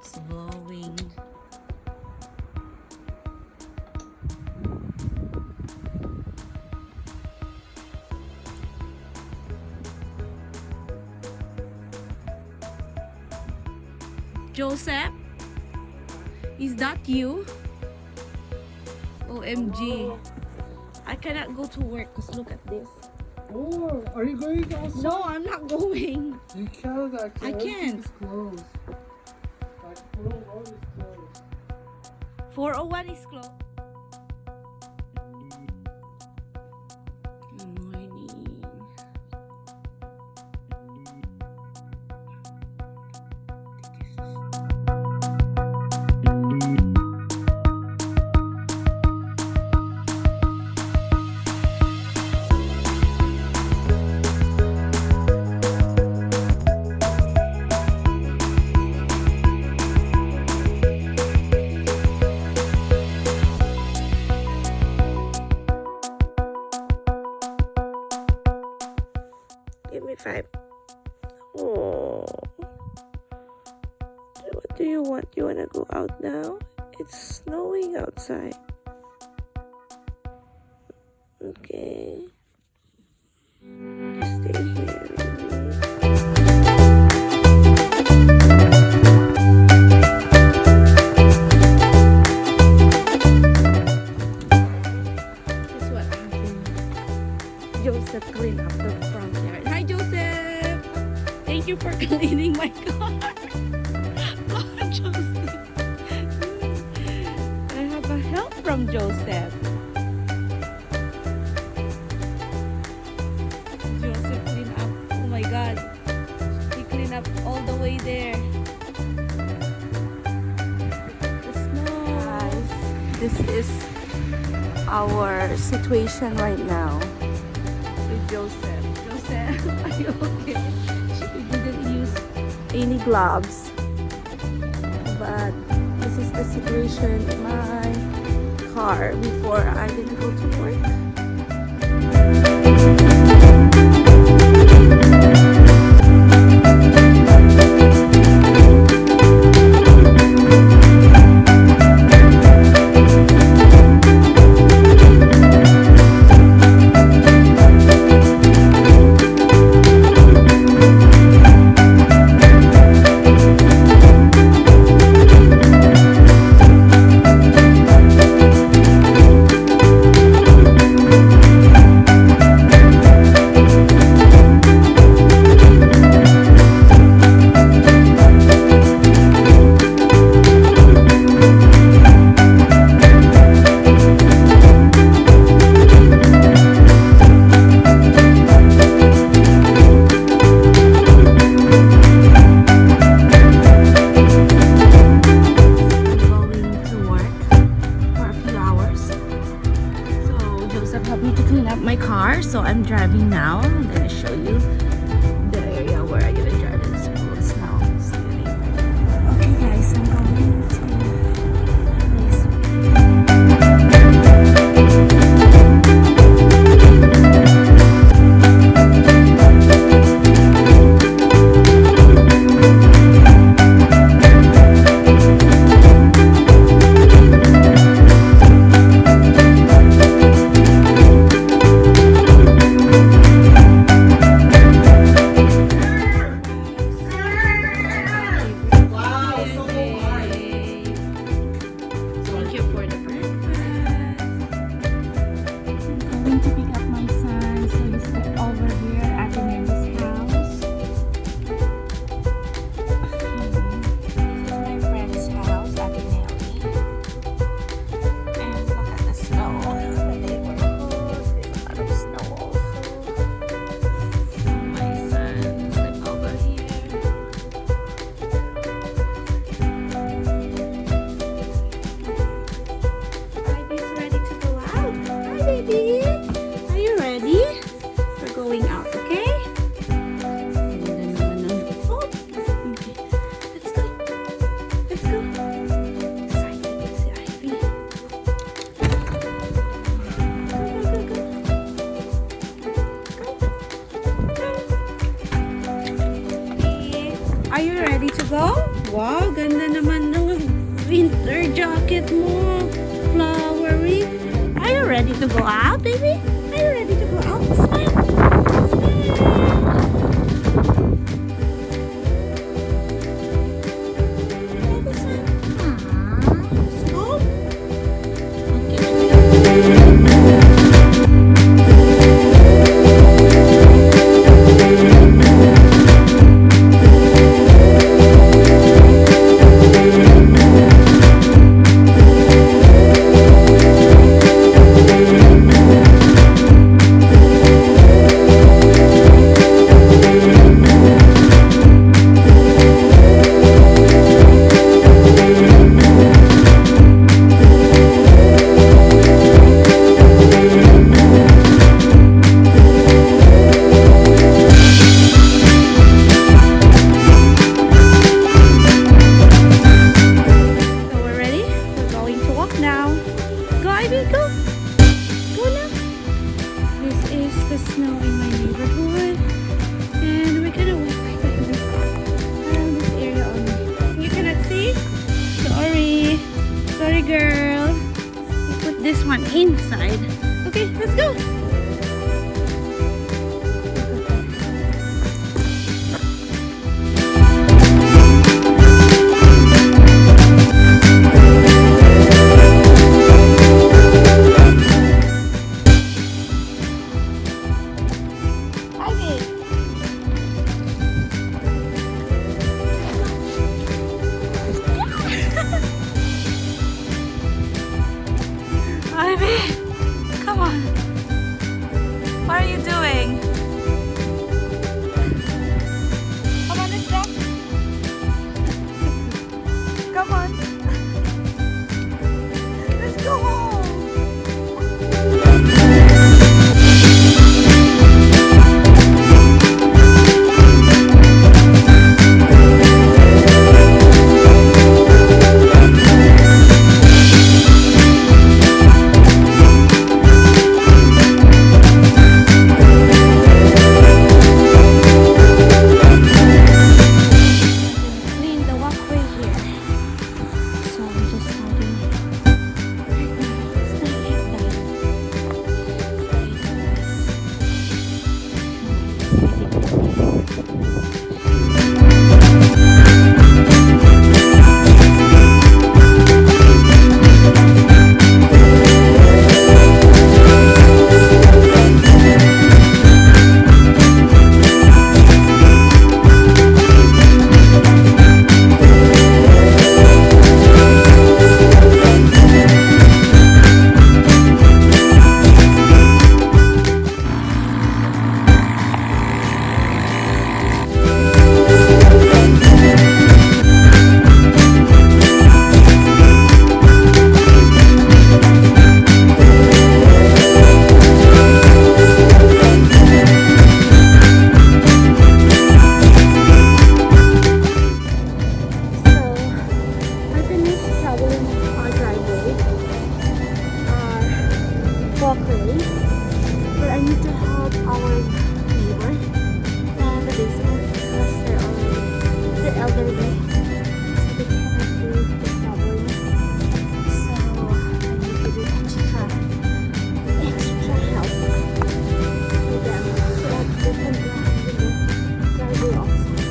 It's blowing. Joseph? Is that you? OMG. I cannot go to work because look at this. Oh, are you going outside? No, I'm not going. You can't actually. I can't. It's closed. Like, 401 is closed. 401 is closed. Good morning. Give me 5. Oh. What do you want? You want to go out now? It's snowing outside. Okay. Stay here. Guess what happened? Joseph cleaned up the front yard. Hi, Joseph. Thank you for cleaning my car. Oh, Joseph. I have a help from Joseph. Joseph cleaned up. Oh my God. He cleaned up all the way there. The snow. Guys, this is our situation right now with Joseph. Joseph, are you okay? She didn't use any gloves, but this is the situation in my car before I didn't go to work. So I'm driving now. I'm gonna show you the area where I'm gonna drive in schools now. Okay guys, I'm going to Are you ready to go? Wow, ganda naman bit more flowery. Are you ready to go out, baby? Are you ready to go out? Smile. Snow in my neighborhood, and we're gonna walk around this area only. You cannot see? Sorry girl. We put this one inside. Okay, let's go. Ivy, come on. What are you doing? Come on, let's go. Come on. Let's go home. But I need to help our neighbor and the basement because they're elderly, so they cannot do the shoveling. So I need to do extra help for them so that they can drive the outside.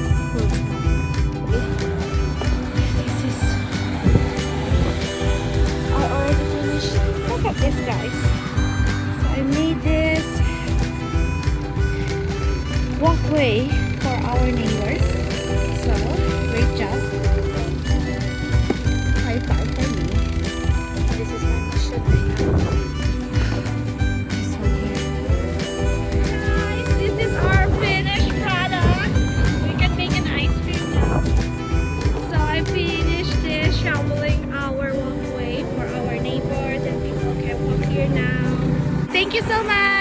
I already finished. Look at this, guys. I made this walkway for our neighbors. So, great job. High five for me. This is my mission right now. This one here. Guys, this is our finished product. We can make an ice cream now. So, I finished this shoveling our walkway for our neighbors, and people can walk here now. Thank you so much.